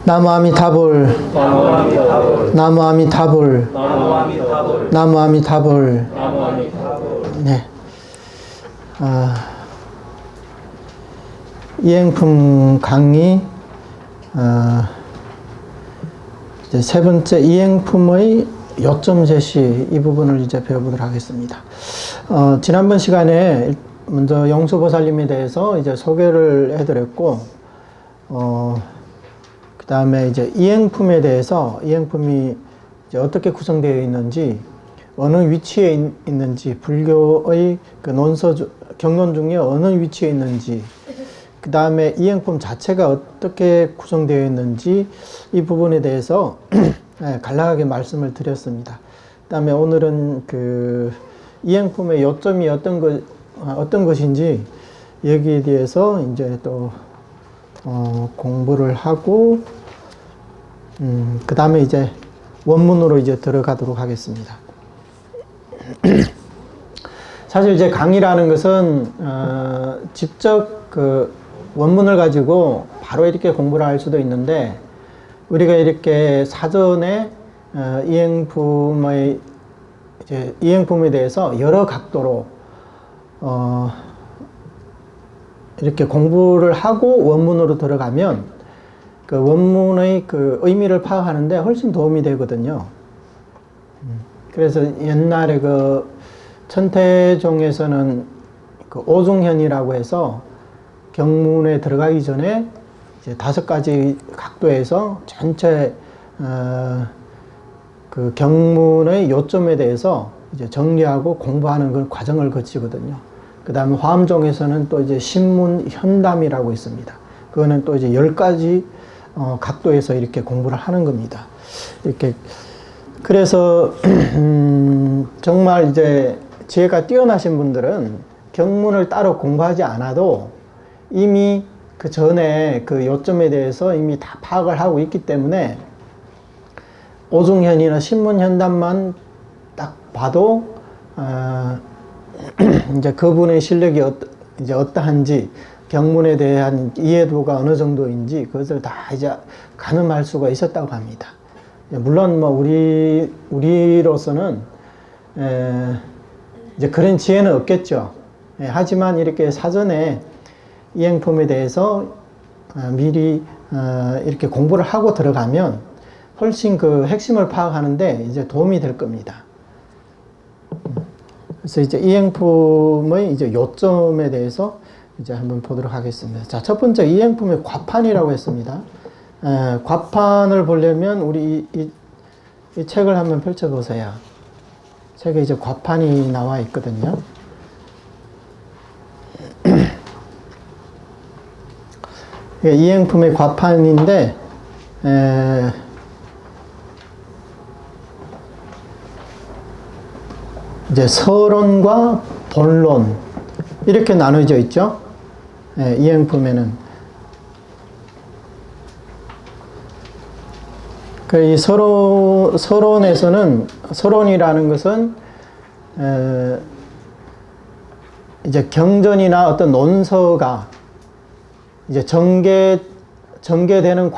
나무 아미타불, 나무 아미타불, 나무 아미타불, 나무 아미타불, 나무 아미타불. 나무 아미타불. 네. 이행품 강의, 이제 세 번째 이행품의 요점 제시 이 부분을 이제 배워보도록 하겠습니다. 지난번 시간에 먼저 영수보살님에 대해서 이제 소개를 해드렸고, 그 다음에 이제 이행품에 대해서 이행품이 이제 어떻게 구성되어 있는지, 어느 위치에 있는지, 불교의 그 경론 중에 어느 위치에 있는지, 그 다음에 이행품 자체가 어떻게 구성되어 있는지 이 부분에 대해서 간략하게 말씀을 드렸습니다. 그 다음에 오늘은 그 이행품의 요점이 어떤 것인지 여기에 대해서 이제 또 공부를 하고 그 다음에 이제 원문으로 이제 들어가도록 하겠습니다. 사실 이제 강의라는 것은 직접 그 원문을 가지고 바로 이렇게 공부를 할 수도 있는데, 우리가 이렇게 사전에 이행품에 대해서 여러 각도로 이렇게 공부를 하고 원문으로 들어가면 그 원문의 그 의미를 파악하는데 훨씬 도움이 되거든요. 그래서 옛날에 그 천태종에서는 그 오중현이라고 해서 경문에 들어가기 전에 이제 5가지 각도에서 전체 그 경문의 요점에 대해서 이제 정리하고 공부하는 그 과정을 거치거든요. 그 다음에 화엄종에서는 또 이제 신문 현담이라고 있습니다. 그거는 또 이제 10가지 각도에서 이렇게 공부를 하는 겁니다. 이렇게 그래서 정말 이제 지혜가 뛰어나신 분들은 경문을 따로 공부하지 않아도 이미 그 전에 그 요점에 대해서 이미 다 파악을 하고 있기 때문에 오중현이나 신문현담만 딱 봐도 이제 그분의 실력이 이제 어떠한지, 경문에 대한 이해도가 어느 정도인지 그것을 다 이제 가늠할 수가 있었다고 합니다. 물론 뭐 우리로서는 이제 그런 지혜는 없겠죠. 하지만 이렇게 사전에 이행품에 대해서 미리 이렇게 공부를 하고 들어가면 훨씬 그 핵심을 파악하는데 이제 도움이 될 겁니다. 그래서 이제 이행품의 이제 요점에 대해서 이제 한번 보도록 하겠습니다. 자, 첫 번째 이행품의 과판이라고 했습니다. 과판을 보려면 우리 이 책을 한번 펼쳐보세요. 책에 이제 과판이 나와 있거든요. 이행품의 과판인데, 이제 서론과 본론 이렇게 나눠져 있죠. 이행품에는 이 서론에서는, 서론이라는 것은 이제 경전이나 어떤 논서가 이제 전개되는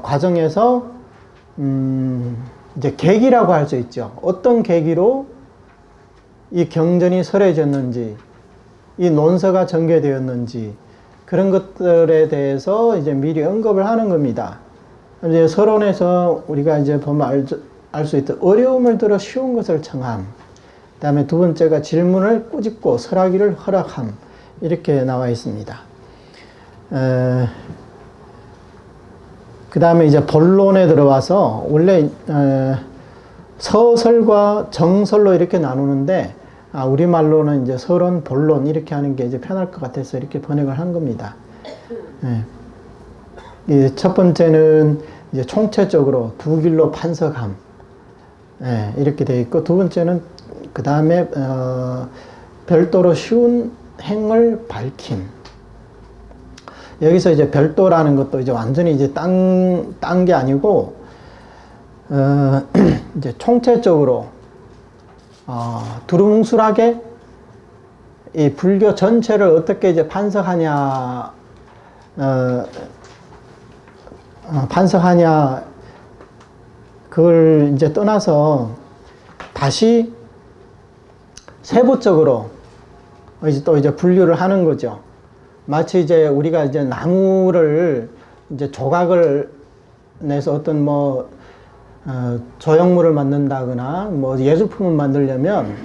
과정에서 이제 계기라고 할 수 있죠. 어떤 계기로 이 경전이 설해졌는지, 이 논서가 전개되었는지, 그런 것들에 대해서 이제 미리 언급을 하는 겁니다. 이제 서론에서 우리가 이제 보면 알 수 있듯 어려움을 들어 쉬운 것을 청함. 그 다음에 두 번째가 질문을 꾸짖고 설하기를 허락함. 이렇게 나와 있습니다. 그 다음에 이제 본론에 들어와서 원래 서설과 정설로 이렇게 나누는데, 우리말로는 이제 서론, 본론 이렇게 하는 게 이제 편할 것 같아서 이렇게 번역을 한 겁니다. 첫 번째는 이제 총체적으로 두 길로 판석함. 이렇게 되어 있고, 두 번째는 그 다음에 별도로 쉬운 행을 밝힘. 여기서 이제 별도라는 것도 이제 완전히 이제 딴 게 아니고, 이제 총체적으로, 두루뭉술하게 이 불교 전체를 어떻게 이제 판석하냐, 반석하냐, 그걸 이제 떠나서 다시 세부적으로 이제 또 이제 분류를 하는 거죠. 마치 이제 우리가 이제 나무를 이제 조각을 내서 어떤 뭐 조형물을 만든다거나 뭐 예술품을 만들려면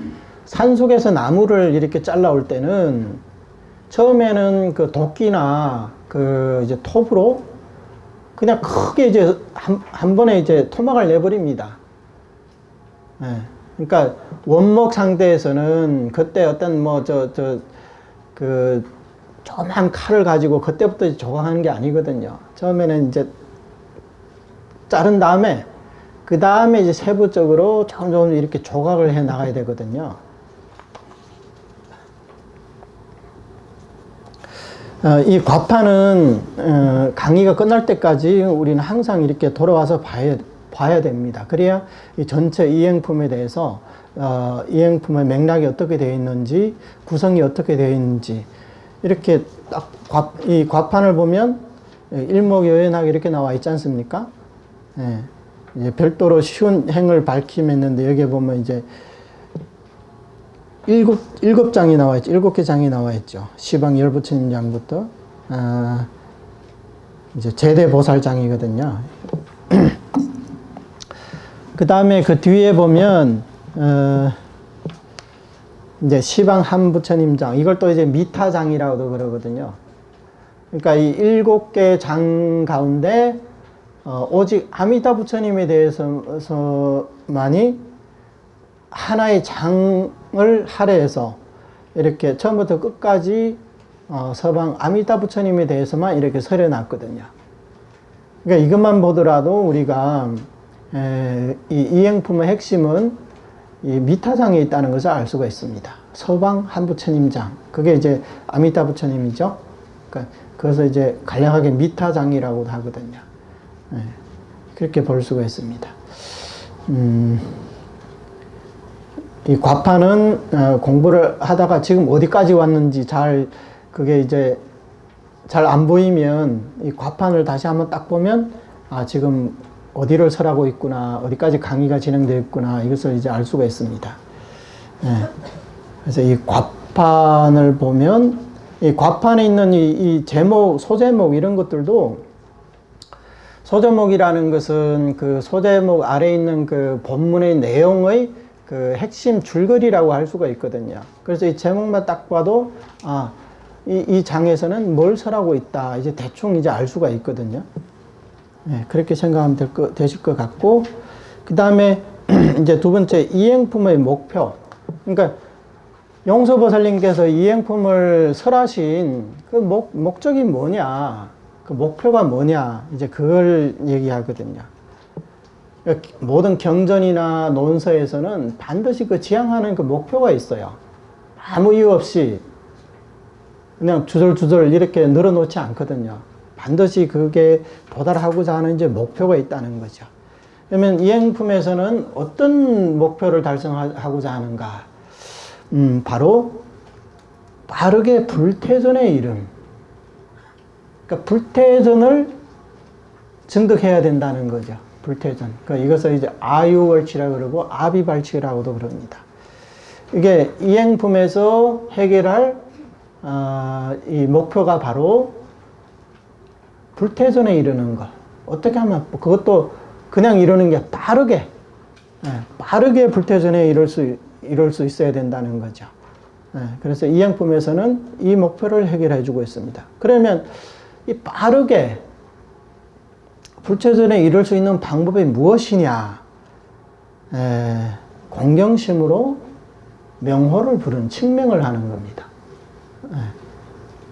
산속에서 나무를 이렇게 잘라올 때는 처음에는 그 도끼나 그 이제 톱으로 그냥 크게 이제 한 번에 이제 토막을 내버립니다. 예. 그러니까 원목 상태에서는 그때 어떤 뭐 그 조그만 칼을 가지고 그때부터 조각하는 게 아니거든요. 처음에는 이제 자른 다음에 그 다음에 이제 세부적으로 조금 이렇게 조각을 해 나가야 되거든요. 이 과파는 강의가 끝날 때까지 우리는 항상 이렇게 돌아와서 봐야 됩니다. 그래야 이 전체 이행품에 대해서 이행품의 맥락이 어떻게 되어 있는지, 구성이 어떻게 되어 있는지 이렇게 딱 이 과판을 보면 일목요연하게 이렇게 나와 있지 않습니까? 예. 이제 별도로 쉬운 행을 밝힘했는데 여기에 보면 이제 일곱 장이 나와 있죠. 7개 장이 나와 있죠. 시방 열부처님 장부터 이제 제대보살장이거든요. 그 다음에 그 뒤에 보면 이제 시방 한부처님 장, 이걸 또 이제 미타장이라고도 그러거든요. 그러니까 이 7개 장 가운데 오직 아미타 부처님에 대해서만이 하나의 장을 할애해서 이렇게 처음부터 끝까지 서방 아미타 부처님에 대해서만 이렇게 설해놨거든요. 그러니까 이것만 보더라도 우리가 이 이행품의 핵심은 이 미타장에 있다는 것을 알 수가 있습니다. 서방 한부처님 장, 그게 이제 아미타 부처님이죠. 그러니까 그래서 이제 간략하게 미타장이라고도 하거든요. 그렇게 볼 수가 있습니다. 이 과파는 공부를 하다가 지금 어디까지 왔는지 그게 이제 잘 안 보이면 이 과판을 다시 한번 딱 보면 지금 어디를 설하고 있구나, 어디까지 강의가 진행되어 있구나, 이것을 이제 알 수가 있습니다. 그래서 이 과판을 보면 이 과판에 있는 이 제목, 소제목 이런 것들도, 소제목이라는 것은 그 소제목 아래에 있는 그 본문의 내용의 그 핵심 줄거리라고 할 수가 있거든요. 그래서 이 제목만 딱 봐도 이 장에서는 뭘 설하고 있다, 이제 대충 이제 알 수가 있거든요. 그렇게 생각하면 되실 것 같고, 그 다음에 이제 두 번째 이행품의 목표. 그러니까 용서보살님께서 이행품을 설하신 그 목적이 뭐냐, 그 목표가 뭐냐, 이제 그걸 얘기하거든요. 그러니까 모든 경전이나 논서에서는 반드시 그 지향하는 그 목표가 있어요. 아무 이유 없이 그냥 주절주절 이렇게 늘어놓지 않거든요. 반드시 그게 도달하고자 하는 이제 목표가 있다는 거죠. 그러면 이행품에서는 어떤 목표를 달성하고자 하는가? 바로 빠르게 불퇴전에 이름. 그러니까 불퇴전을 증득해야 된다는 거죠. 불퇴전. 그러니까 이것을 이제 아유월치라고 그러고 아비발치라고도 그럽니다. 이게 이행품에서 해결할 이 목표가 바로 불퇴전에 이르는 것. 어떻게 하면 그것도 그냥 이루는 게 빠르게 불퇴전에 이룰 수 있어야 된다는 거죠. 그래서 이행품에서는 이 목표를 해결해 주고 있습니다. 그러면 이 빠르게 불퇴전에 이룰 수 있는 방법이 무엇이냐? 공경심으로 명호를 부른 칭명을 하는 겁니다.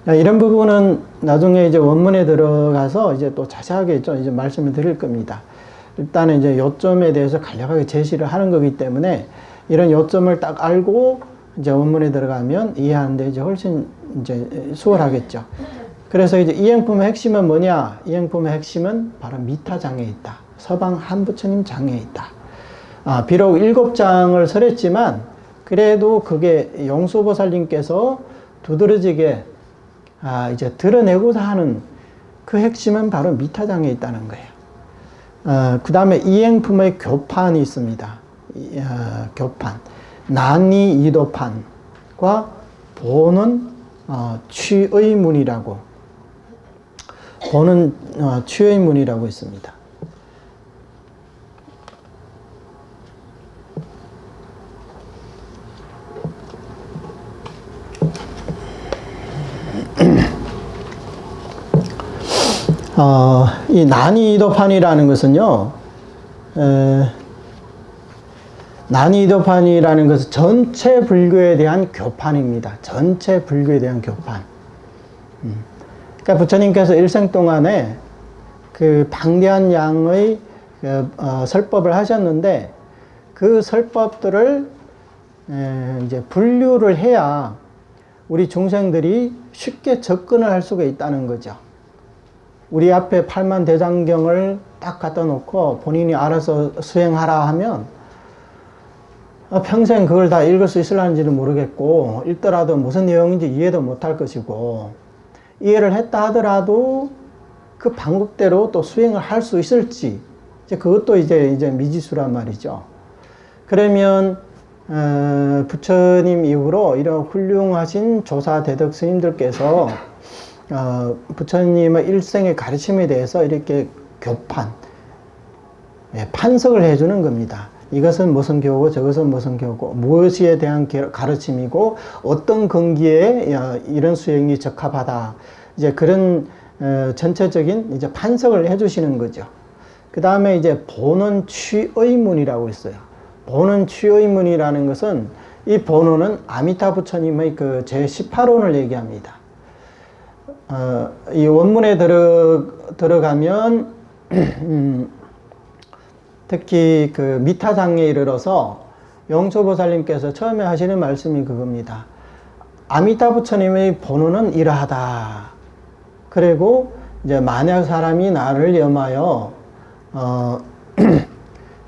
이런 부분은 나중에 이제 원문에 들어가서 이제 또 자세하게 좀 이제 말씀을 드릴 겁니다. 일단은 이제 요점에 대해서 간략하게 제시를 하는 거기 때문에 이런 요점을 딱 알고 이제 원문에 들어가면 이해하는데 이제 훨씬 이제 수월하겠죠. 그래서 이제 이행품의 핵심은 뭐냐? 이행품의 핵심은 바로 미타장에 있다. 서방 한부처님 장에 있다. 비록 7장을 설했지만 그래도 그게 용수보살님께서 두드러지게 이제 드러내고자 하는 그 핵심은 바로 미타장에 있다는 거예요. 그 다음에 이행품의 교판이 있습니다. 교판. 난이 이도판과 보는 취의 문이라고. 보는 취의 문이라고 있습니다. 이 난이도판이라는 것은요, 난이도판이라는 것은 전체 불교에 대한 교판입니다. 전체 불교에 대한 교판. 그러니까 부처님께서 일생 동안에 그 방대한 양의 설법을 하셨는데, 그 설법들을 이제 분류를 해야 우리 중생들이 쉽게 접근을 할 수가 있다는 거죠. 우리 앞에 팔만대장경을 딱 갖다 놓고 본인이 알아서 수행하라 하면 평생 그걸 다 읽을 수 있을는지는 모르겠고, 읽더라도 무슨 내용인지 이해도 못할 것이고, 이해를 했다 하더라도 그 방법대로 또 수행을 할 수 있을지, 이제 그것도 이제 미지수란 말이죠. 그러면 부처님 이후로 이런 훌륭하신 조사 대덕 스님들께서 부처님의 일생의 가르침에 대해서 이렇게 교판, 판석을 해주는 겁니다. 이것은 무슨 교고, 저것은 무슨 교고, 무엇에 대한 가르침이고, 어떤 근기에 이런 수행이 적합하다. 이제 그런 전체적인 이제 판석을 해주시는 거죠. 그 다음에 이제 보는 취의문이라고 있어요. 보는 취의문이라는 것은, 이 본원은 아미타 부처님의 그 제18원을 얘기합니다. 이 원문에 들어가면 특히 그 미타장에 이르러서 영초보살님께서 처음에 하시는 말씀이 그겁니다. 아미타 부처님의 본원은 이러하다. 그리고 이제 만약 사람이 나를 염하여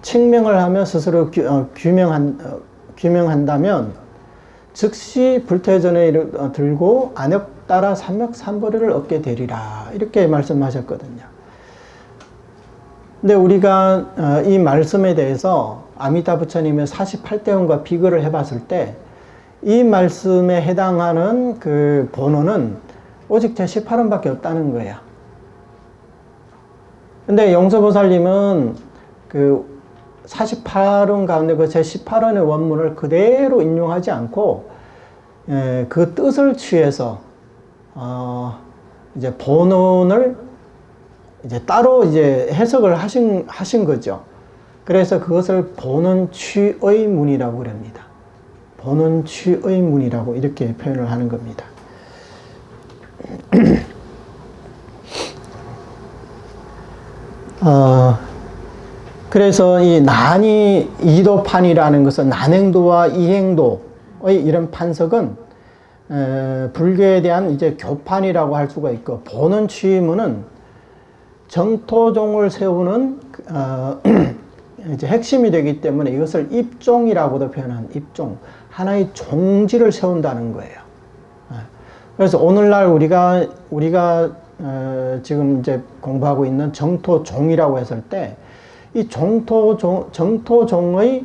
칙명을 하며 스스로 규명한다면 즉시 불퇴전에 들고 안역 따라 삼맥삼보리를 얻게 되리라. 이렇게 말씀하셨거든요. 근데 우리가 이 말씀에 대해서 아미타 부처님의 48대원과 비교를 해봤을 때 이 말씀에 해당하는 그 번호는 오직 제18원밖에 없다는 거예요. 근데 영서보살님은 그 48원 가운데 그 제18원의 원문을 그대로 인용하지 않고 그 뜻을 취해서 이제 본원을 이제 따로 이제 해석을 하신 거죠. 그래서 그것을 본원 취의 문이라고 그럽니다. 본원 취의 문이라고 이렇게 표현을 하는 겁니다. 그래서 이 난이 이도판이라는 것은 난행도와 이행도의 이런 판석은 불교에 대한 이제 교판이라고 할 수가 있고, 본원 취의문은 정토종을 세우는 이제 핵심이 되기 때문에 이것을 입종이라고도 표현한 입종, 하나의 종지를 세운다는 거예요. 그래서 오늘날 우리가 지금 이제 공부하고 있는 정토종이라고 했을 때 이 정토종의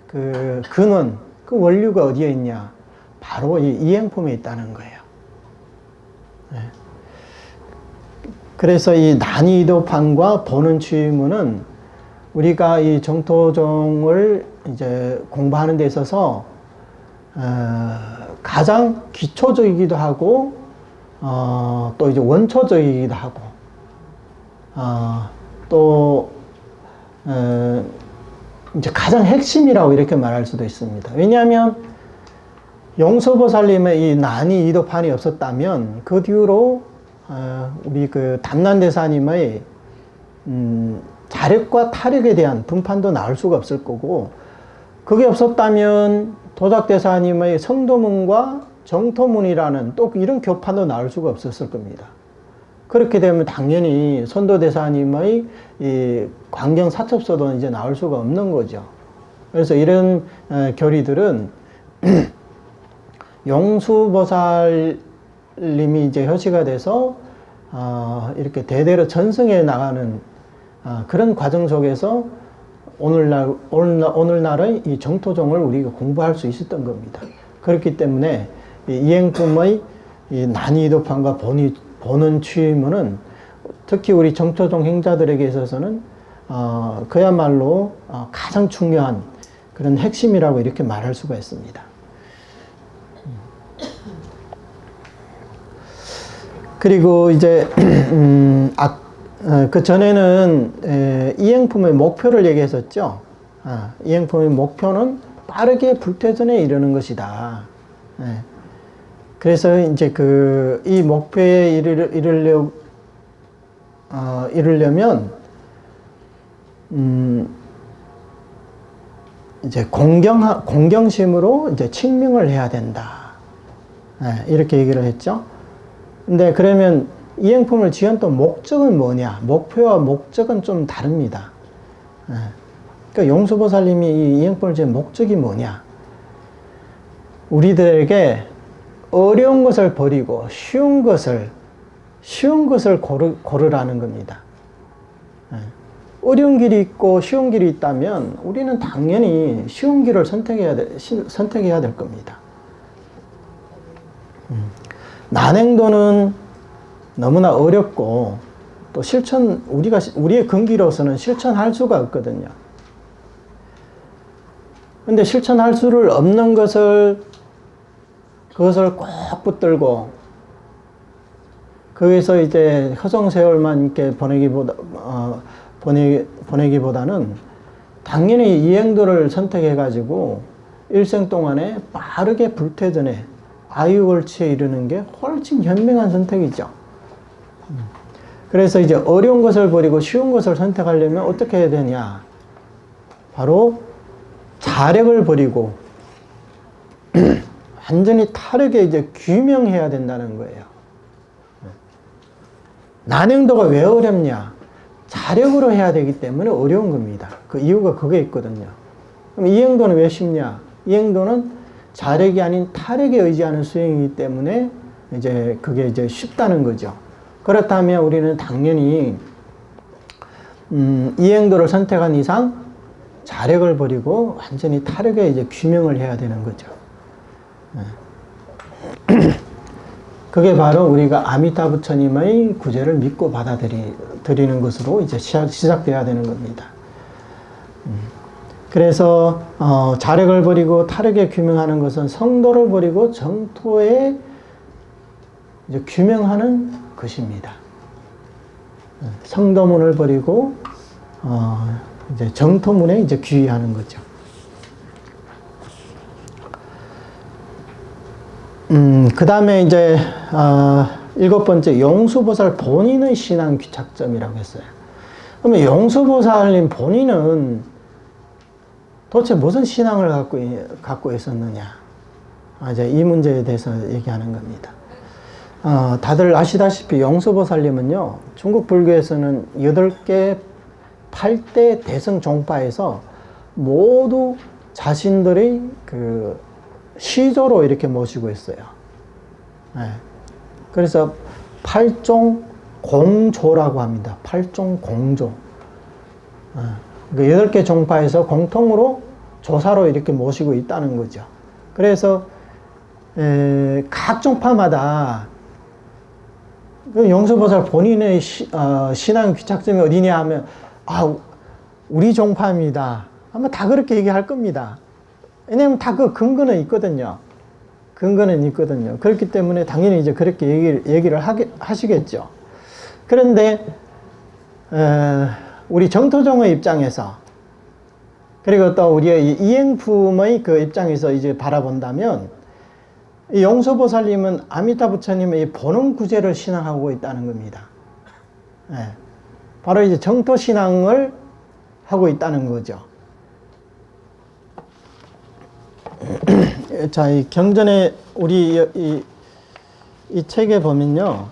그 근원, 그 원류가 어디에 있냐? 바로 이 이행품에 있다는 거예요. 그래서 이 난이도판과 보는 취문은 우리가 이 정토종을 이제 공부하는 데 있어서 가장 기초적이기도 하고 또 이제 원초적이기도 하고 또 이제 가장 핵심이라고 이렇게 말할 수도 있습니다. 왜냐하면 용서보살님의 이 난이 이도판이 없었다면 그 뒤로 우리 그 담난대사님의 자력과 타력에 대한 분판도 나올 수가 없을 거고, 그게 없었다면 도닥대사님의 성도문과 정토문이라는 또 이런 교판도 나올 수가 없었을 겁니다. 그렇게 되면 당연히 선도대사님의 이 광경사첩서도 이제 나올 수가 없는 거죠. 그래서 이런 교리들은 용수보살님이 이제 현시가 돼서 이렇게 대대로 전승해 나가는 그런 과정 속에서 오늘날의 이 정토종을 우리가 공부할 수 있었던 겁니다. 그렇기 때문에 이 이행품의 이 난이도판과 본원 취임은 특히 우리 정토종 행자들에게 있어서는 그야말로 가장 중요한 그런 핵심이라고 이렇게 말할 수가 있습니다. 그리고 이제 그 전에는 이행품의 목표를 얘기했었죠. 이행품의 목표는 빠르게 불퇴전에 이르는 것이다. 그래서 이제 이 목표에 이르려면 이제 공경심으로 이제 칭명을 해야 된다. 이렇게 얘기를 했죠. 근데 그러면 이행품을 지은 또 목적은 뭐냐? 목표와 목적은 좀 다릅니다. 그러니까 용수보살님이 이 이행품을 지은 목적이 뭐냐? 우리들에게 어려운 것을 버리고 쉬운 것을 고르라는 겁니다. 어려운 길이 있고 쉬운 길이 있다면 우리는 당연히 쉬운 길을 선택해야 될 겁니다. 난행도는 너무나 어렵고 또 우리의 근기로서는 실천할 수가 없거든요. 근데 실천할 수를 없는 그것을 꼭 붙들고 거기서 이제 허송세월만 이렇게 보내기보다는 당연히 이행도를 선택해가지고 일생 동안에 빠르게 불퇴전에 아유월치에 이르는 게 훨씬 현명한 선택이죠. 그래서 이제 어려운 것을 버리고 쉬운 것을 선택하려면 어떻게 해야 되냐? 바로 자력을 버리고 완전히 타르게 이제 규명해야 된다는 거예요. 난행도가 왜 어렵냐? 자력으로 해야 되기 때문에 어려운 겁니다. 그 이유가 그게 있거든요. 그럼 이행도는 왜 쉽냐? 이행도는 자력이 아닌 타력에 의지하는 수행이기 때문에 그게 이제 쉽다는 거죠. 그렇다면 우리는 당연히 이행도를 선택한 이상 자력을 버리고 완전히 타력에 이제 규명을 해야 되는 거죠. 그게 바로 우리가 아미타 부처님의 구제를 믿고 받아들이는 것으로 이제 시작돼야 되는 겁니다. 그래서 자력을 버리고 타력에 규명하는 것은 성도를 버리고 정토에 이제 규명하는 것입니다. 성도문을 버리고 이제 정토문에 이제 귀의하는 거죠. 그 다음에 이제 7번째 용수보살 본인의 신앙 귀착점이라고 했어요. 그러면 용수보살님 본인은 도대체 무슨 신앙을 갖고 있었느냐? 이제 이 문제에 대해서 얘기하는 겁니다. 다들 아시다시피 용수보살님은요, 중국 불교에서는 8개, 8대 대승 종파에서 모두 자신들의 그 시조로 이렇게 모시고 있어요. 그래서 8종 공조라고 합니다. 8종 공조. 그 8개 종파에서 공통으로 조사로 이렇게 모시고 있다는 거죠. 그래서 각 종파마다 그 용수보살 본인의 신앙 귀착점이 어디냐 하면 우리 종파입니다. 아마 다 그렇게 얘기할 겁니다. 왜냐하면 다 그 근거는 있거든요. 그렇기 때문에 당연히 이제 그렇게 얘기를 하시겠죠. 그런데 우리 정토종의 입장에서 그리고 또 우리의 이행품의 그 입장에서 이제 바라본다면 이 용수보살님은 아미타 부처님의 본원 구제를 신앙하고 있다는 겁니다. 바로 이제 정토 신앙을 하고 있다는 거죠. 자, 이 경전에 우리 이 책에 보면요,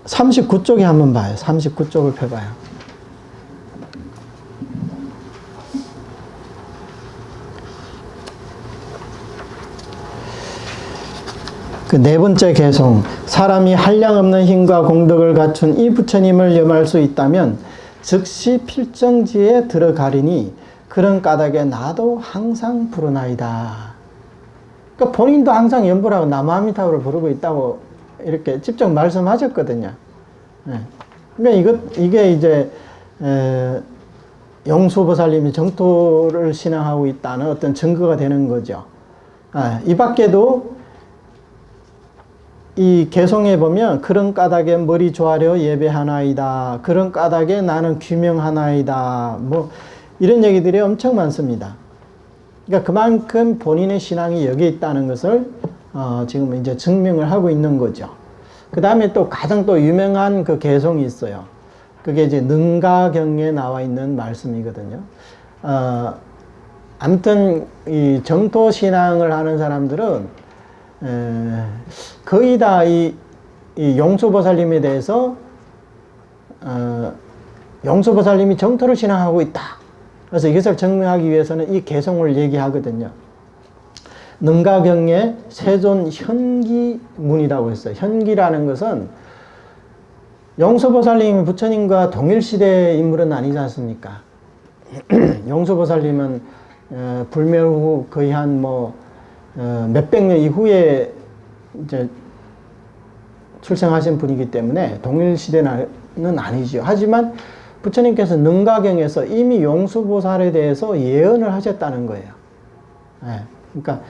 39쪽에 한번 봐요. 39쪽을 펴봐요. 그 네 번째 개송. 사람이 한량없는 힘과 공덕을 갖춘 이 부처님을 염할 수 있다면 즉시 필정지에 들어가리니 그런 까닭에 나도 항상 부르나이다. 그러니까 본인도 항상 연불하고 나무아미타불을 부르고 있다고 이렇게 직접 말씀하셨거든요. 예. 그러니까 이게 이제 영수보살님이 정토를 신앙하고 있다는 어떤 증거가 되는 거죠. 이 밖에도 이 개송에 보면 그런 까닭에 머리 조아려 예배하나이다. 그런 까닭에 나는 규명하나이다. 뭐 이런 얘기들이 엄청 많습니다. 그러니까 그만큼 본인의 신앙이 여기에 있다는 것을 지금 이제 증명을 하고 있는 거죠. 그 다음에 또 가장 또 유명한 그 개송이 있어요. 그게 이제 능가경에 나와 있는 말씀이거든요. 아무튼 이 정토 신앙을 하는 사람들은 거의 다 이 용수보살님에 대해서 용수보살님이 정토를 신앙하고 있다. 그래서 이것을 증명하기 위해서는 이 개송을 얘기하거든요. 능가경에 세존 현기문이라고 했어요. 현기라는 것은 용수보살님 부처님과 동일시대 인물은 아니지 않습니까? 용수보살님은 불멸 후 거의 한 몇백 년 이후에 이제 출생하신 분이기 때문에 동일시대는 아니죠. 하지만 부처님께서 능가경에서 이미 용수보살에 대해서 예언을 하셨다는 거예요. 그러니까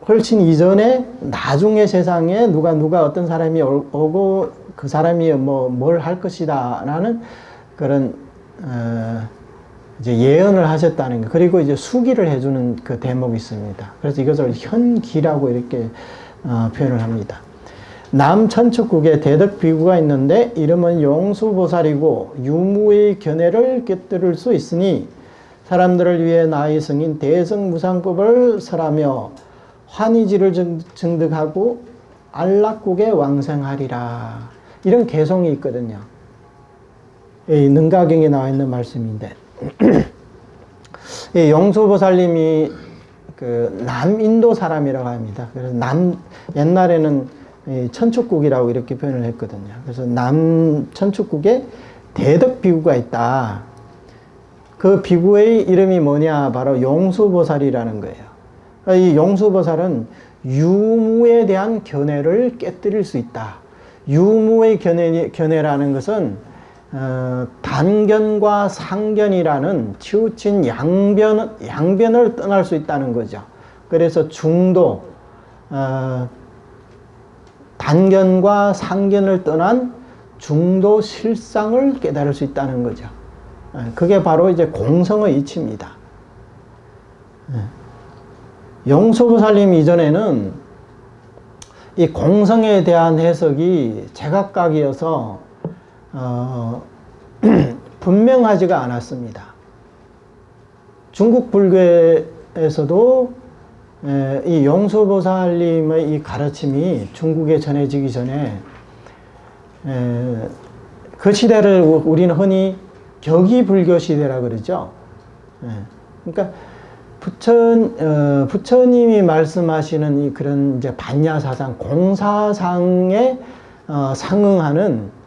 훨씬 이전에 나중에 세상에 누가 어떤 사람이 오고 그 사람이 뭘 할 것이다 라는 그런 이제 예언을 하셨다는 거. 그리고 이제 수기를 해주는 그 대목이 있습니다. 그래서 이것을 현기라고 이렇게 표현을 합니다. 남천축국에 대덕비구가 있는데 이름은 용수보살이고 유무의 견해를 꿰뚫을 수 있으니 사람들을 위해 나의 성인 대성무상법을 설하며 환희지를 증득하고 안락국에 왕생하리라. 이런 개송이 있거든요. 이 능가경에 나와 있는 말씀인데 이 용수보살님이 그 남인도 사람이라고 합니다. 그래서 옛날에는 천축국이라고 이렇게 표현을 했거든요. 그래서 남천축국에 대덕비구가 있다. 그 비구의 이름이 뭐냐? 바로 용수보살이라는 거예요. 이 용수보살은 유무에 대한 견해를 깨뜨릴 수 있다. 유무의 견해라는 것은 단견과 상견이라는 치우친 양변을 떠날 수 있다는 거죠. 그래서 중도, 단견과 상견을 떠난 중도 실상을 깨달을 수 있다는 거죠. 그게 바로 이제 공성의 이치입니다. 용수보살님 이전에는 이 공성에 대한 해석이 제각각이어서 분명하지가 않았습니다. 중국 불교에서도 이 용수보살님의 이 가르침이 중국에 전해지기 전에 그 시대를 우리는 흔히 격의불교 시대라 그러죠. 그러니까 부처님이 말씀하시는 이 그런 이제 반야사상, 공사상에 상응하는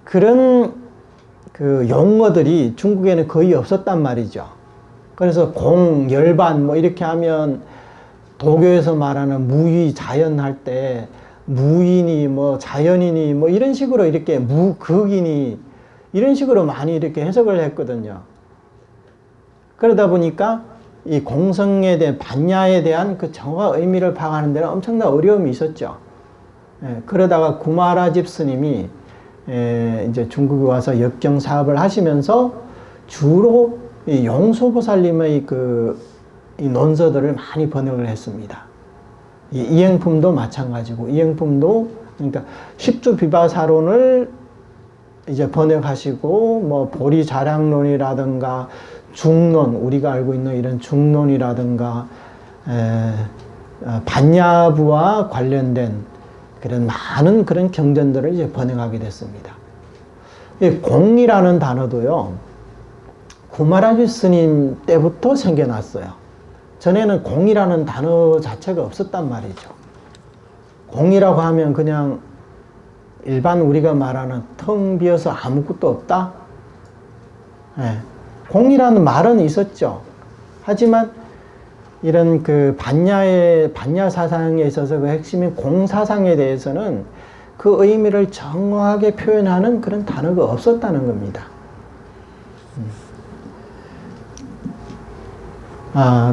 그런 그 용어들이 중국에는 거의 없었단 말이죠. 그래서 공, 열반 뭐 이렇게 하면 도교에서 말하는 무의, 자연 할 때 무인이 뭐 자연이니 뭐 이런 식으로 이렇게 무극이니 이런 식으로 많이 이렇게 해석을 했거든요. 그러다 보니까 이 공성에 대한 반야에 대한 그 정확한 의미를 파악하는 데는 엄청난 어려움이 있었죠. 그러다가 구마라집 스님이 이제 중국에 와서 역경 사업을 하시면서 주로 이 용수보살님의 이 논서들을 많이 번역을 했습니다. 이 이행품도 마찬가지고, 이행품도 그러니까 십주비바사론을 이제 번역하시고, 뭐 보리자량론이라든가 중론, 우리가 알고 있는 이런 중론이라든가 반야부와 관련된 그런 많은 그런 경전들을 이제 번역하게 됐습니다. 이 공이라는 단어도요, 구마라지 스님 때부터 생겨났어요. 전에는 공이라는 단어 자체가 없었단 말이죠. 공이라고 하면 그냥 일반 우리가 말하는 텅 비어서 아무것도 없다? 예. 공이라는 말은 있었죠. 하지만 이런 그 반야 사상에 있어서 그 핵심인 공사상에 대해서는 그 의미를 정확하게 표현하는 그런 단어가 없었다는 겁니다.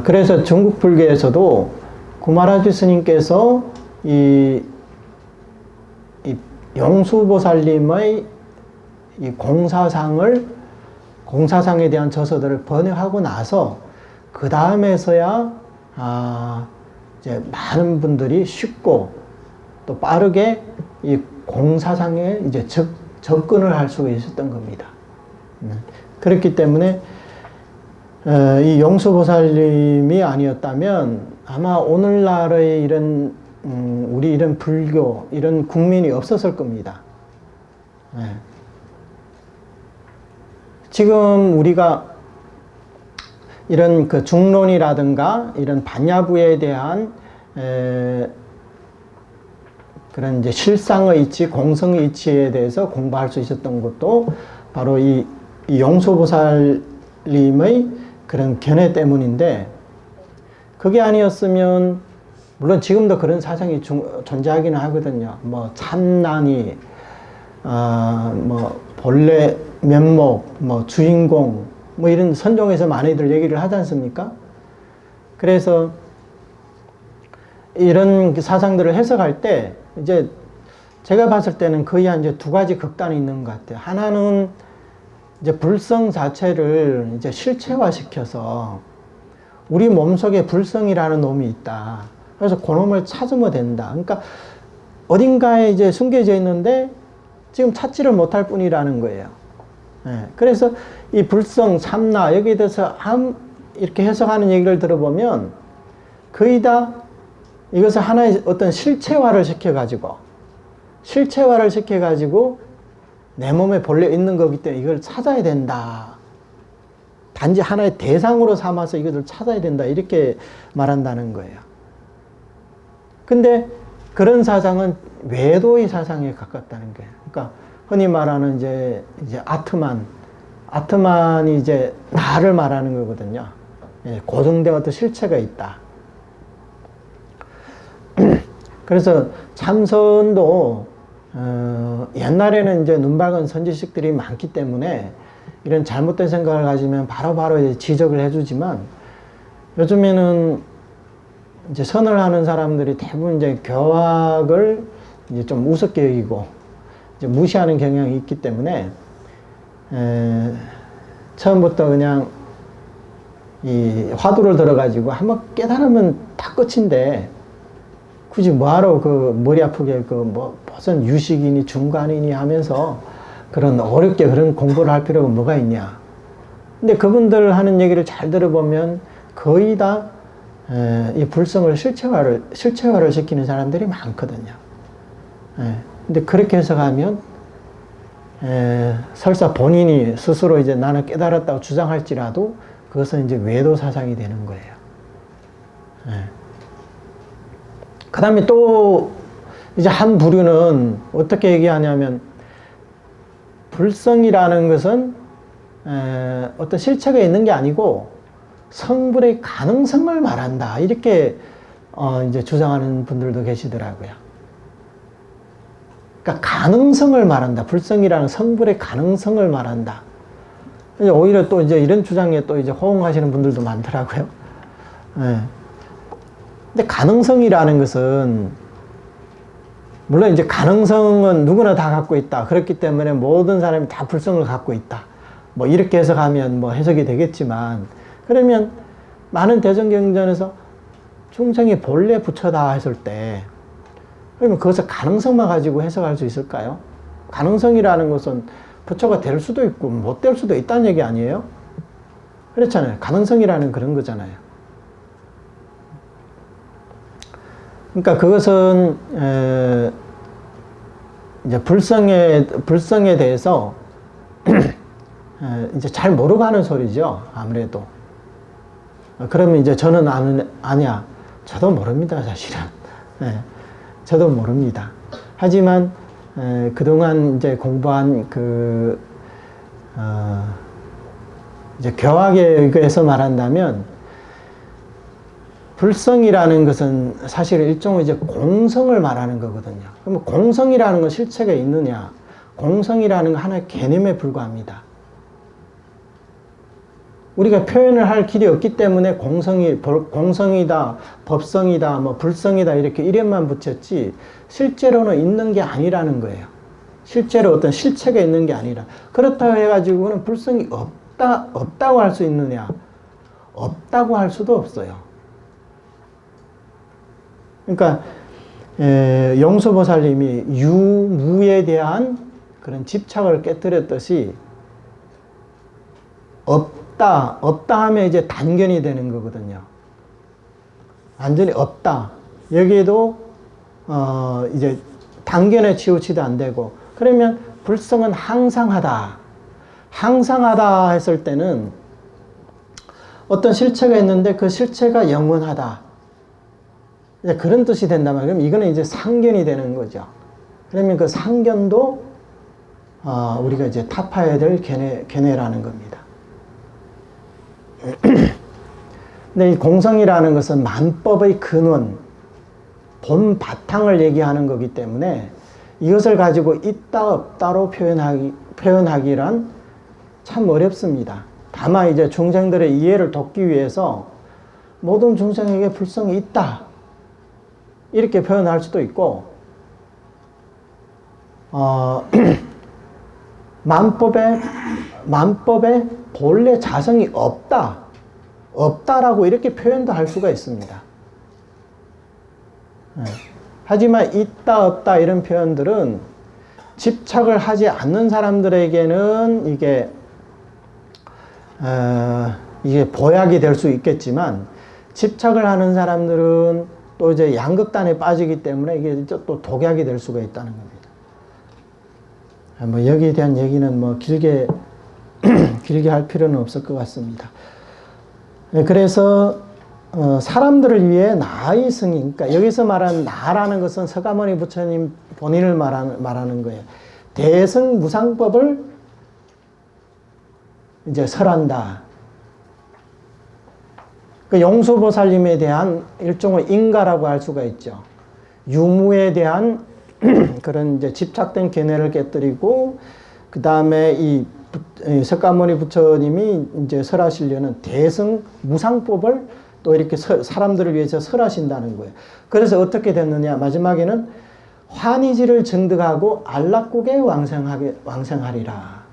그래서 중국 불교에서도 구마라주 스님께서 이 용수보살님의 이 공사상에 대한 저서들을 번역하고 나서 그 다음에서야 이제 많은 분들이 쉽고 또 빠르게 이 공사상에 이제 접근을 할 수가 있었던 겁니다. 그렇기 때문에 이 용수보살님이 아니었다면 아마 오늘날의 이런 우리 이런 불교 이런 국민이 없었을 겁니다. 지금 우리가 이런 그 중론이라든가 이런 반야부에 대한 그런 이제 실상의 이치, 공성의 이치에 대해서 공부할 수 있었던 것도 바로 이 용수보살님의 그런 견해 때문인데, 그게 아니었으면 물론 지금도 그런 사상이 존재하기는 하거든요. 뭐 참난이, 뭐 본래 면목, 뭐 주인공, 뭐 이런 선종에서 많이들 얘기를 하지 않습니까? 그래서 이런 사상들을 해석할 때 이제 제가 봤을 때는 거의 한 이제 두 가지 극단이 있는 것 같아요. 하나는 이제 불성 자체를 이제 실체화시켜서 우리 몸속에 불성이라는 놈이 있다. 그래서 그 놈을 찾으면 된다. 그러니까 어딘가에 이제 숨겨져 있는데 지금 찾지를 못할 뿐이라는 거예요. 그래서 이 불성, 참나 여기에 대해서 이렇게 해석하는 얘기를 들어보면 거의 다 이것을 하나의 어떤 실체화를 시켜가지고 내 몸에 본래 있는 거기 때문에 이걸 찾아야 된다. 단지 하나의 대상으로 삼아서 이것을 찾아야 된다. 이렇게 말한다는 거예요. 근데 그런 사상은 외도의 사상에 가깝다는 거예요. 그러니까 흔히 말하는 이제 아트만이 이제 나를 말하는 거거든요. 고정된 어떤 실체가 있다. 그래서 참선도 옛날에는 이제 눈박은 선지식들이 많기 때문에 이런 잘못된 생각을 가지면 바로바로 이제 지적을 해주지만, 요즘에는 이제 선을 하는 사람들이 대부분 이제 교학을 이제 좀 우습게 여기고 이제 무시하는 경향이 있기 때문에 처음부터 그냥 이 화두를 들어가지고 한번 깨달으면 다 끝인데 굳이 뭐하러 그 머리 아프게 그 뭐 무슨 유식이니 중간이니 하면서 그런 어렵게 그런 공부를 할 필요가 뭐가 있냐. 근데 그분들 하는 얘기를 잘 들어보면 거의 다 이 불성을 실체화를 시키는 사람들이 많거든요. 근데 그렇게 해석하면 설사 본인이 스스로 이제 나는 깨달았다고 주장할지라도 그것은 이제 외도 사상이 되는 거예요. 그 다음에 또 이제 한 부류는 어떻게 얘기하냐면, 불성이라는 것은 어떤 실체가 있는 게 아니고 성불의 가능성을 말한다. 이렇게 이제 주장하는 분들도 계시더라고요. 그러니까 가능성을 말한다. 불성이라는 성불의 가능성을 말한다. 오히려 또 이제 이런 주장에 또 이제 호응하시는 분들도 많더라고요. 근데 가능성이라는 것은 물론 이제 가능성은 누구나 다 갖고 있다. 그렇기 때문에 모든 사람이 다 불성을 갖고 있다. 뭐 이렇게 해석하면 뭐 해석이 되겠지만, 그러면 많은 대전경전에서 중생이 본래 부처다 했을 때 그러면 그것을 가능성만 가지고 해석할 수 있을까요? 가능성이라는 것은 부처가 될 수도 있고 못 될 수도 있다는 얘기 아니에요? 그렇잖아요. 가능성이라는 그런 거잖아요. 그러니까 그것은 이제 불성에 대해서 이제 잘 모르고 하는 소리죠. 아무래도. 그러면 이제 저는 아냐. 저도 모릅니다, 사실은. 저도 모릅니다. 하지만 그동안 이제 공부한 이제 교화계에서 말한다면 불성이라는 것은 사실 일종의 이제 공성을 말하는 거거든요. 그러면 공성이라는 건 실체가 있느냐? 공성이라는 건 하나의 개념에 불과합니다. 우리가 표현을 할 길이 없기 때문에 공성이다, 법성이다, 뭐 불성이다 이렇게 이름만 붙였지 실제로는 있는 게 아니라는 거예요. 실제로 어떤 실체가 있는 게 아니라. 그렇다고 해가지고는 불성이 없다고 할 수 있느냐? 없다고 할 수도 없어요. 그러니까 용수보살님이 유무에 대한 그런 집착을 깨뜨렸듯이 없다 하면 이제 단견이 되는 거거든요. 완전히 없다. 여기에도 이제 단견에 치우치도 안 되고, 그러면 불성은 항상하다. 항상하다 했을 때는 어떤 실체가 있는데 그 실체가 영원하다. 그런 뜻이 된단 말이에요. 그럼 이거는 이제 상견이 되는 거죠. 그러면 그 상견도 우리가 이제 타파해야 될 견해라는 겁니다. 근데 이 공성이라는 것은 만법의 근원, 본 바탕을 얘기하는 거기 때문에 이것을 가지고 있다 없다로 표현하기란 참 어렵습니다. 다만 이제 중생들의 이해를 돕기 위해서 모든 중생에게 불성이 있다 이렇게 표현할 수도 있고, 만법에 본래 자성이 없다라고 이렇게 표현도 할 수가 있습니다. 하지만 있다 없다 이런 표현들은 집착을 하지 않는 사람들에게는 이게 보약이 될 수 있겠지만, 집착을 하는 사람들은 또 이제 양극단에 빠지기 때문에 이게 또 독약이 될 수가 있다는 겁니다. 뭐 여기에 대한 얘기는 뭐 길게 할 필요는 없을 것 같습니다. 그래서 사람들을 위해 나의 승인, 그러니까 여기서 말하는 나라는 것은 서가모니 부처님 본인을 말하는 거예요. 대승무상법을 이제 설한다. 그 용수보살님에 대한 일종의 인가라고 할 수가 있죠. 유무에 대한 그런 이제 집착된 견해를 깨뜨리고, 그 다음에 이 석가모니 부처님이 이제 설하시려는 대승무상법을 또 이렇게 사람들을 위해서 설하신다는 거예요. 그래서 어떻게 됐느냐? 마지막에는 환희지를 증득하고 안락국에 왕생하리라.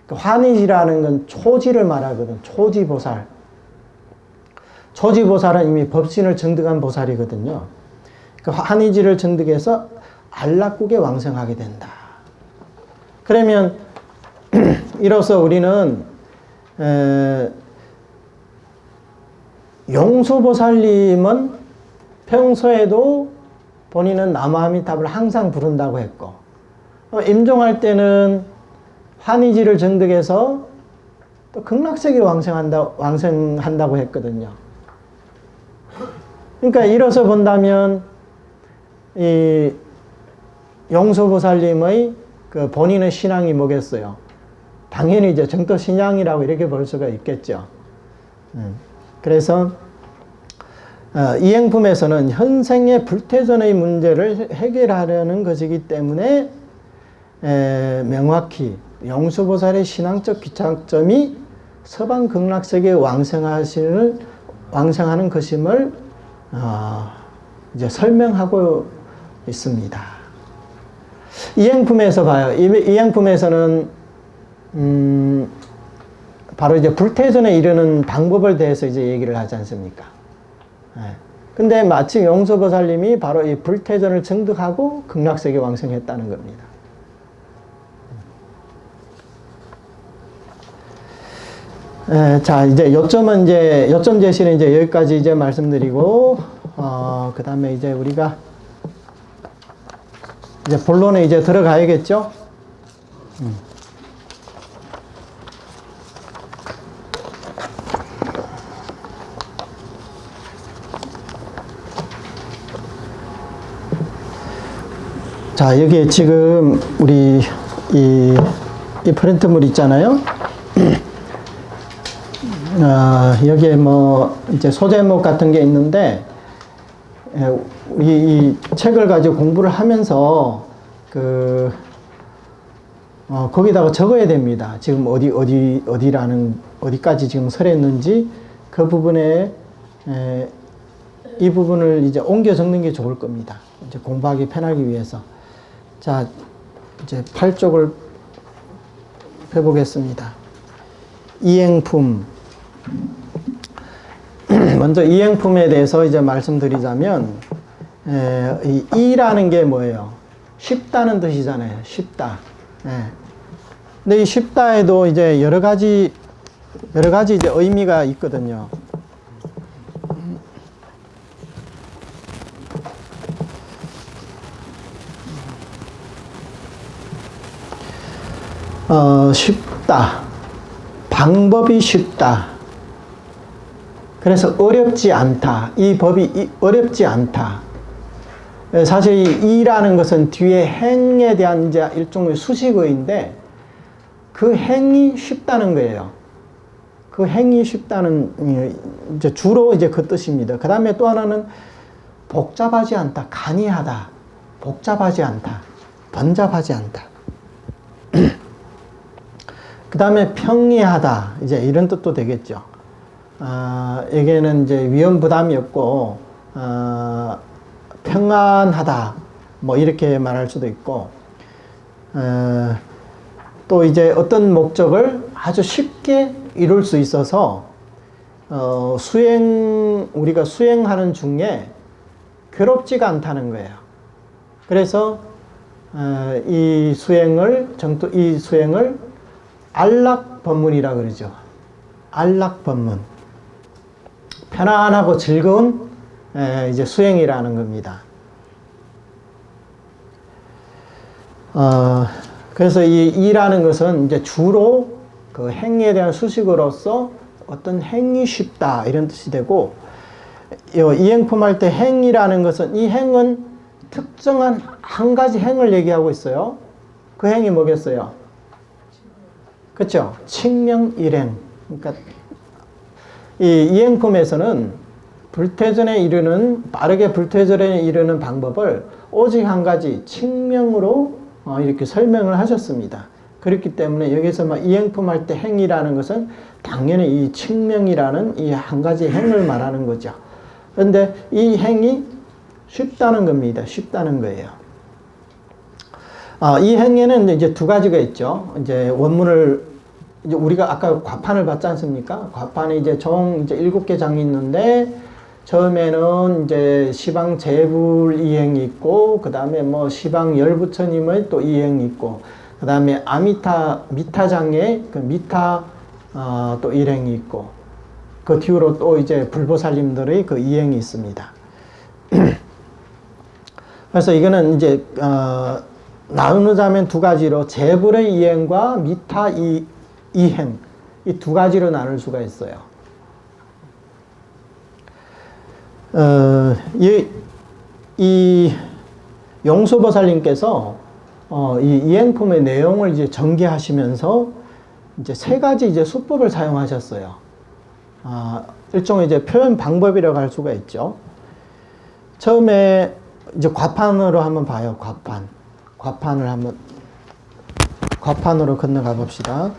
환희지라는 건 초지를 말하거든. 초지보살. 초지보살은 이미 법신을 증득한 보살이거든요. 그 환희지를 증득해서 안락국에 왕생하게 된다. 그러면 이로써 우리는 용수보살님은 평소에도 본인은 나무아미타불을 항상 부른다고 했고, 임종할 때는 환희지를 증득해서 또 극락세계 왕생한다고 했거든요. 그러니까 이로써 본다면 이 용수보살님의 그 본인의 신앙이 뭐겠어요? 당연히 이제 정토신앙이라고 이렇게 볼 수가 있겠죠. 그래서 이행품에서는 현생의 불태전의 문제를 해결하려는 것이기 때문에 명확히 용수보살의 신앙적 기착점이 서방 극락세계에 왕생하는 것임을 이제 설명하고 있습니다. 이행품에서 봐요. 이행품에서는 바로 이제 불태전에 이르는 방법에 대해서 이제 얘기를 하지 않습니까? 근데 마치 용수보살님이 바로 이 불태전을 증득하고 극락세계 왕생했다는 겁니다. 자, 이제 요점 제시는 이제 여기까지 이제 말씀드리고, 그 다음에 이제 우리가 이제 본론에 이제 들어가야겠죠? 자, 여기에 지금 우리 이 프린트물 있잖아요. 여기에 뭐 이제 소제목 같은 게 있는데, 우리 이 책을 가지고 공부를 하면서 거기다가 적어야 됩니다. 지금 어디까지 지금 설했는지 그 부분에 이 부분을 이제 옮겨 적는 게 좋을 겁니다. 이제 공부하기 편하기 위해서. 자, 이제 8쪽을 펴보겠습니다. 이행품. 먼저 이행품에 대해서 이제 말씀드리자면, 이라는 게 뭐예요? 쉽다는 뜻이잖아요. 쉽다. 근데 이 쉽다에도 이제 여러 가지 이제 의미가 있거든요. 쉽다. 방법이 쉽다. 그래서 어렵지 않다. 이 법이 어렵지 않다. 사실 이 이라는 것은 뒤에 행에 대한 이제 일종의 수식어인데 그 행이 쉽다는 거예요. 그 행이 쉽다는 이제 주로 이제 그 뜻입니다. 그 다음에 또 하나는 복잡하지 않다. 간이하다. 복잡하지 않다. 번잡하지 않다. 그 다음에 평이하다. 이제 이런 뜻도 되겠죠. 여기에는 이제 위험 부담이 없고, 평안하다. 뭐 이렇게 말할 수도 있고, 또 이제 어떤 목적을 아주 쉽게 이룰 수 있어서, 우리가 수행하는 중에 괴롭지가 않다는 거예요. 그래서, 이 수행을 안락법문이라 그러죠. 안락법문. 편안하고 즐거운 이제 수행이라는 겁니다. 그래서 이 이라는 것은 이제 주로 그 행에 대한 수식어로서 어떤 행이 쉽다 이런 뜻이 되고, 이행품 할 때 행이라는 것은 이 행은 특정한 한 가지 행을 얘기하고 있어요. 그 행이 뭐겠어요? 그렇죠? 칙명일행. 그러니까 이 이행품에서는 빠르게 불퇴전에 이르는 방법을 오직 한 가지 칙명으로 이렇게 설명을 하셨습니다. 그렇기 때문에 여기서 막 이행품 할 때 행이라는 것은 당연히 이 칙명이라는 이 한 가지 행을 말하는 거죠. 그런데 이 행이 쉽다는 겁니다. 쉽다는 거예요. 이 행에는 이제 두 가지가 있죠. 이제 이제 우리가 아까 과판을 봤지 않습니까? 과판에 이제 이제 7개 장이 있는데, 처음에는 이제 시방 재불 이행이 있고, 그 다음에 뭐 시방 열부처님의 또 이행이 있고, 그 다음에 미타장에 그 미타, 또 일행이 있고, 그 뒤로 또 이제 불보살님들의 그 이행이 있습니다. 그래서 이거는 이제, 나누자면 두 가지로 재불의 이행과 미타 이행, 이 두 가지로 나눌 수가 있어요. 이 용수보살님께서 이 이행품의 내용을 이제 전개하시면서 이제 세 가지 이제 수법을 사용하셨어요. 일종의 이제 표현 방법이라고 할 수가 있죠. 처음에 이제 과판으로 한번 봐요. 과판으로 건너가 봅시다.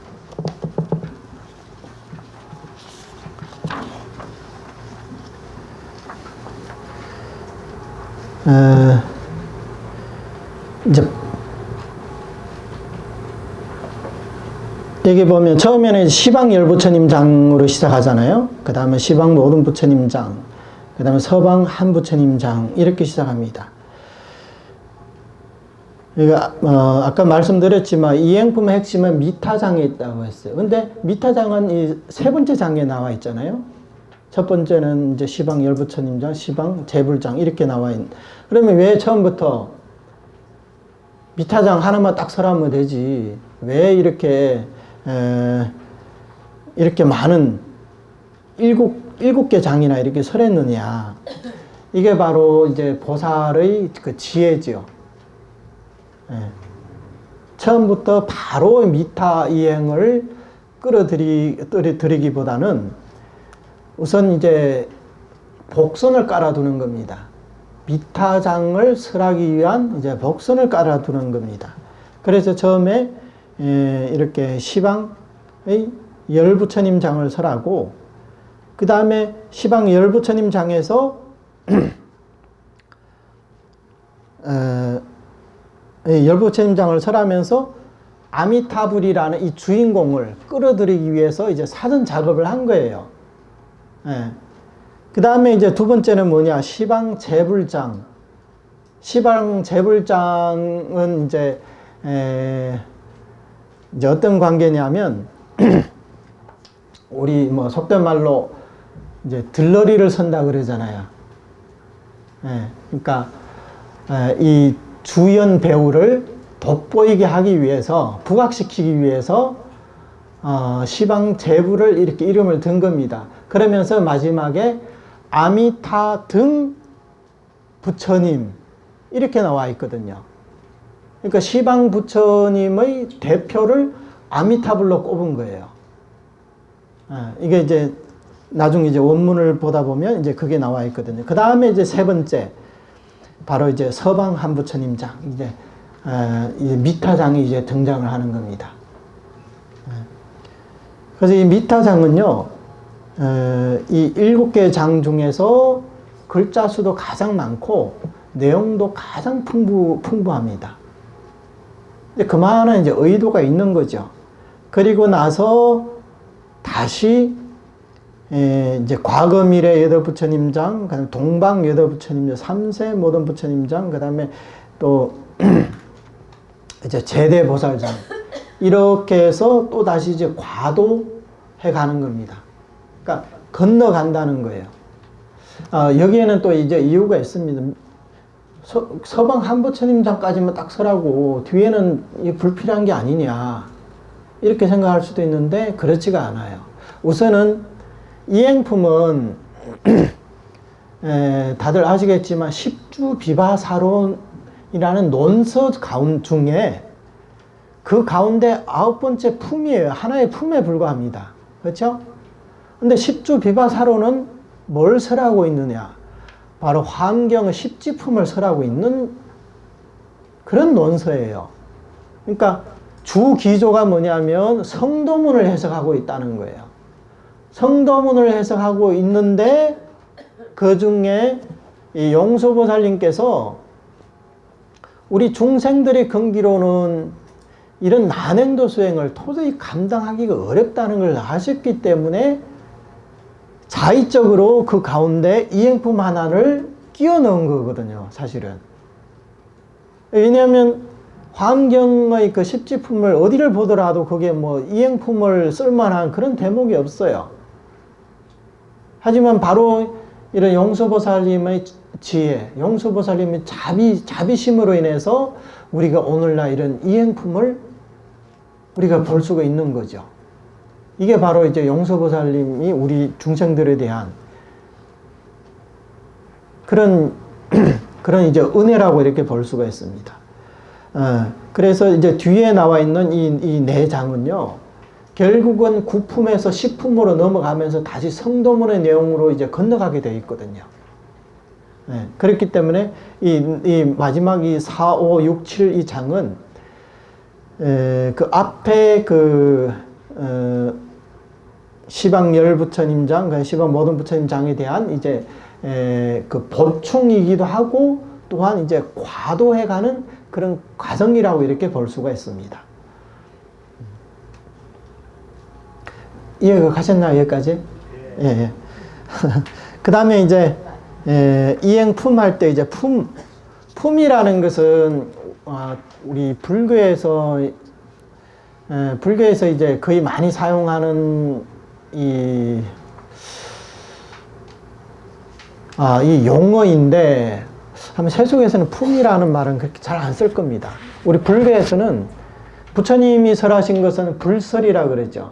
이제 여기 보면 처음에는 시방열부처님 장으로 시작하잖아요. 그 다음에 시방 모든부처님 장, 그 다음에 서방 한부처님 장 이렇게 시작합니다. 아까 말씀드렸지만 이행품의 핵심은 미타장에 있다고 했어요. 근데 미타장은 이 세 번째 장에 나와 있잖아요. 첫 번째는 이제 시방 열부처님 장, 시방 재불장 이렇게 나와 있는. 그러면 왜 처음부터 미타장 하나만 딱 설하면 되지? 왜 이렇게 많은 일곱 개 장이나 이렇게 설했느냐? 이게 바로 이제 보살의 그 지혜지요. 예. 처음부터 바로 미타 이행을 끌어들이기보다는 우선 이제 복선을 깔아두는 겁니다. 미타장을 설하기 위한 이제 복선을 깔아두는 겁니다. 그래서 처음에 이렇게 시방의 열부처님 장을 설하고, 그 다음에 시방 열부처님 장에서 열부처님 장을 설하면서 아미타불이라는 이 주인공을 끌어들이기 위해서 이제 사전 작업을 한 거예요. 그 다음에 이제 두 번째는 뭐냐, 시방 재불장. 시방 재불장은 이제 어떤 관계냐면 우리 뭐 속된 말로 이제 들러리를 선다 그러잖아요. 그러니까 이 주연 배우를 돋보이게 하기 위해서, 부각시키기 위해서 시방 재불을 이렇게 이름을 든 겁니다. 그러면서 마지막에 아미타 등 부처님 이렇게 나와 있거든요. 그러니까 시방 부처님의 대표를 아미타불로 꼽은 거예요. 이게 이제 나중에 이제 원문을 보다 보면 이제 그게 나와 있거든요. 그 다음에 이제 세 번째, 바로 이제 서방 한부처님 장, 이제 미타장이 이제 등장을 하는 겁니다. 그래서 이 미타장은요, 이 7개 장 중에서 글자 수도 가장 많고 내용도 가장 풍부합니다. 이제 그만한 이제 의도가 있는 거죠. 그리고 나서 다시 이제 과거 미래 여덟 부처님 장, 그다음에 동방 여덟 부처님 장, 3세 모든 부처님 장, 그다음에 또 이제 제대 보살장, 이렇게 해서 또 다시 이제 과도해 가는 겁니다. 그러니까 건너간다는 거예요. 여기에는 또 이제 이유가 있습니다. 서방 한부처님 장까지만 딱 설하고 뒤에는 불필요한 게 아니냐, 이렇게 생각할 수도 있는데 그렇지가 않아요. 우선은 이행품은 다들 아시겠지만 십주 비바사론이라는 논서 중에 그 가운데 9번째 품이에요. 하나의 품에 불과합니다. 그렇죠? 근데 십주 비바사론은 뭘 설하고 있느냐? 바로 환경의 십지품을 설하고 있는 그런 논서예요. 그러니까 주 기조가 뭐냐면 성도문을 해석하고 있다는 거예요. 성도문을 해석하고 있는데 그 중에 이 용서보살님께서 우리 중생들의 근기로는 이런 난행도 수행을 도저히 감당하기가 어렵다는 걸 아셨기 때문에 자의적으로 그 가운데 이행품 하나를 끼워 넣은 거거든요, 사실은. 왜냐하면 환경의 그 십지품을 어디를 보더라도 그게 뭐 이행품을 쓸만한 그런 대목이 없어요. 하지만 바로 이런 용서보살님의 지혜, 용서보살님의 자비심으로 인해서 우리가 오늘날 이런 이행품을 우리가 볼 수가 있는 거죠. 이게 바로 이제 용서보살님이 우리 중생들에 대한 그런 이제 은혜라고 이렇게 볼 수가 있습니다. 그래서 이제 뒤에 나와 있는 이 네 장은요, 결국은 구품에서 십품으로 넘어가면서 다시 성도문의 내용으로 이제 건너가게 되어 있거든요. 그렇기 때문에 이 마지막 이 4, 5, 6, 7 이 장은 그 앞에 시방 열 부처님 장, 시방 모든 부처님 장에 대한 이제 그 보충이기도 하고 또한 이제 과도해가는 그런 과정이라고 이렇게 볼 수가 있습니다. 이해가 가셨나요, 여기까지? 예. 그 다음에 이제 이행품 할 때 이제 품이라는 것은 우리 불교에서 이제 거의 많이 사용하는 이 용어인데, 아마 세속에서는 품이라는 말은 그렇게 잘 안 쓸 겁니다. 우리 불교에서는 부처님이 설하신 것은 불설이라 그러죠.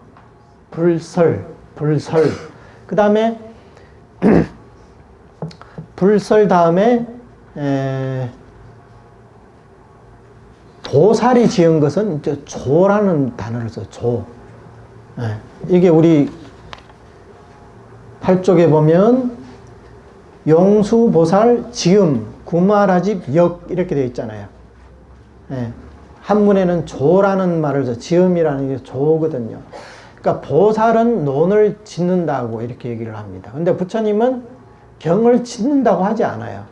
불설. 그 다음에 불설 다음에 보살이 지은 것은 이제 조라는 단어를 써요. 조. 예. 이게 우리 8쪽에 보면 용수, 보살, 지음, 구마라집, 역 이렇게 되어 있잖아요. 예. 한문에는 조라는 말을 써. 지음이라는 게 조거든요. 그러니까 보살은 논을 짓는다고 이렇게 얘기를 합니다. 근데 부처님은 경을 짓는다고 하지 않아요.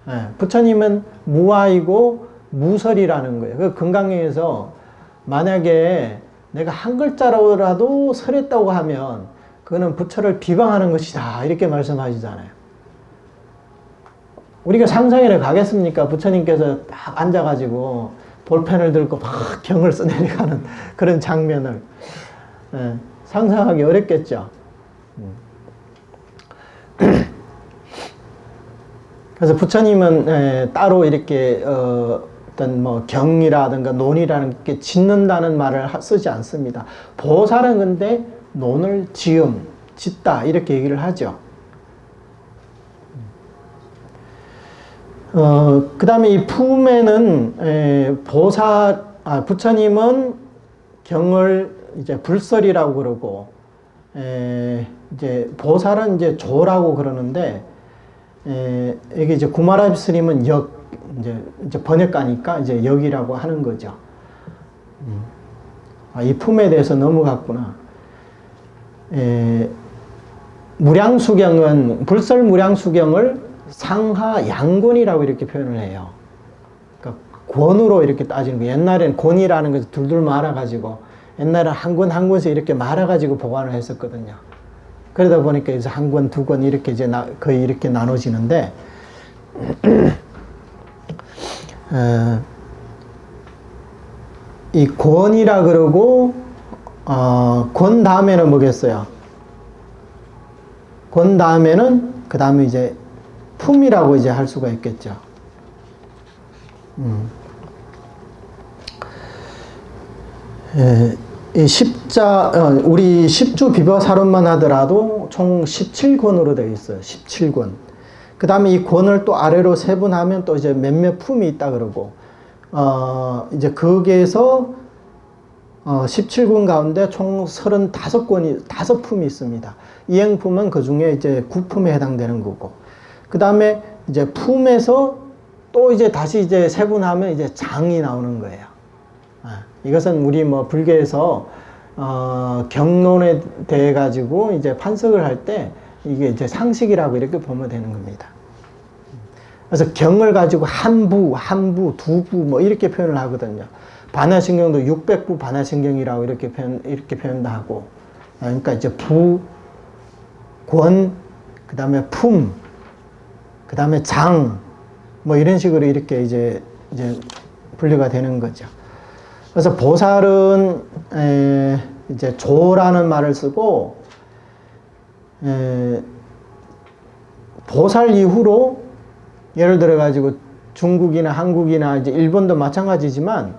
예. 부처님은 무아이고 무설이라는 거예요. 그 금강경에서 만약에 내가 한 글자로라도 설했다고 하면 그거는 부처를 비방하는 것이다 이렇게 말씀하시잖아요. 우리가 상상이나 가겠습니까? 부처님께서 딱 앉아가지고 볼펜을 들고 막 경을 써내려가는 그런 장면을 상상하기 어렵겠죠. 그래서 부처님은 따로 이렇게 어떤 뭐 경이라든가 논이라는 게 짓는다는 말을 쓰지 않습니다. 보살은 근데 논을 짓다 이렇게 얘기를 하죠. 그 다음에 이 품에는 부처님은 경을 이제 불설이라고 그러고 이제 보살은 이제 조라고 그러는데 이게 이제 구마라비 스님은 역 이제 번역가니까 이제 역이라고 하는 거죠. 이 품에 대해서 넘어갔구나. 무량수경은 불설 무량수경을 상하 양권이라고 이렇게 표현을 해요. 그러니까 권으로 이렇게 따지는 거예요. 옛날에는 권이라는 것을 둘둘 말아가지고 옛날에는 한 권 한 권씩 이렇게 말아가지고 보관을 했었거든요. 그러다 보니까 이제 한 권, 두 권 이렇게 이제 거의 이렇게 나눠지는데 이 권이라 그러고 권 다음에는 뭐겠어요? 권 다음에는 그 다음에 이제 품이라고 이제 할 수가 있겠죠. 이 우리 십주 비벼사론만 하더라도 총 17권으로 되어 있어요. 17권. 그 다음에 이 권을 또 아래로 세분하면 또 이제 몇몇 품이 있다 그러고, 이제 거기에서 17권 가운데 총 35권이, 5품이 있습니다. 이행품은 그 중에 이제 9품에 해당되는 거고, 그 다음에 이제 품에서 또 이제 다시 이제 세분하면 이제 장이 나오는 거예요. 이것은 우리 뭐 불교에서 경론에 대해 가지고 이제 판석을 할 때 이게 이제 상식이라고 이렇게 보면 되는 겁니다. 그래서 경을 가지고 한부, 두부 뭐 이렇게 표현을 하거든요. 반야신경도 600부 반야신경이라고 이렇게 표현도 하고, 그러니까 이제 부, 권, 그 다음에 품, 그 다음에 장, 뭐 이런 식으로 이렇게 이제 분류가 되는 거죠. 그래서 보살은 이제 조라는 말을 쓰고, 보살 이후로 예를 들어 가지고 중국이나 한국이나 이제 일본도 마찬가지지만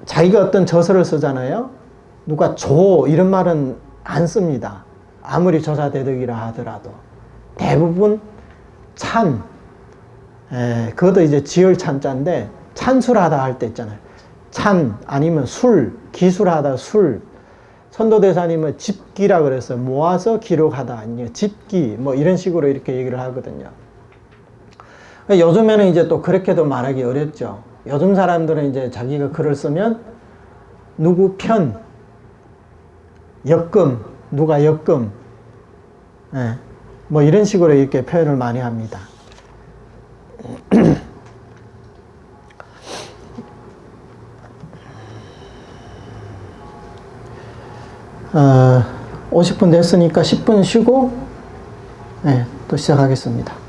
자기가 어떤 저서를 쓰잖아요. 누가 조 이런 말은 안 씁니다. 아무리 조사대덕이라 하더라도 대부분 찬, 그것도 이제 지을 찬자인데 찬술하다 할 때 있잖아요. 찬 아니면 술, 기술하다 술. 선도대사님은 집기라 그랬어요. 모아서 기록하다 아니면 집기 뭐 이런 식으로 이렇게 얘기를 하거든요. 요즘에는 이제 또 그렇게도 말하기 어렵죠. 요즘 사람들은 이제 자기가 글을 쓰면 누구 편, 역금, 누가 역금, 뭐 이런 식으로 이렇게 표현을 많이 합니다. 50분 됐으니까 10분 쉬고 또 시작하겠습니다.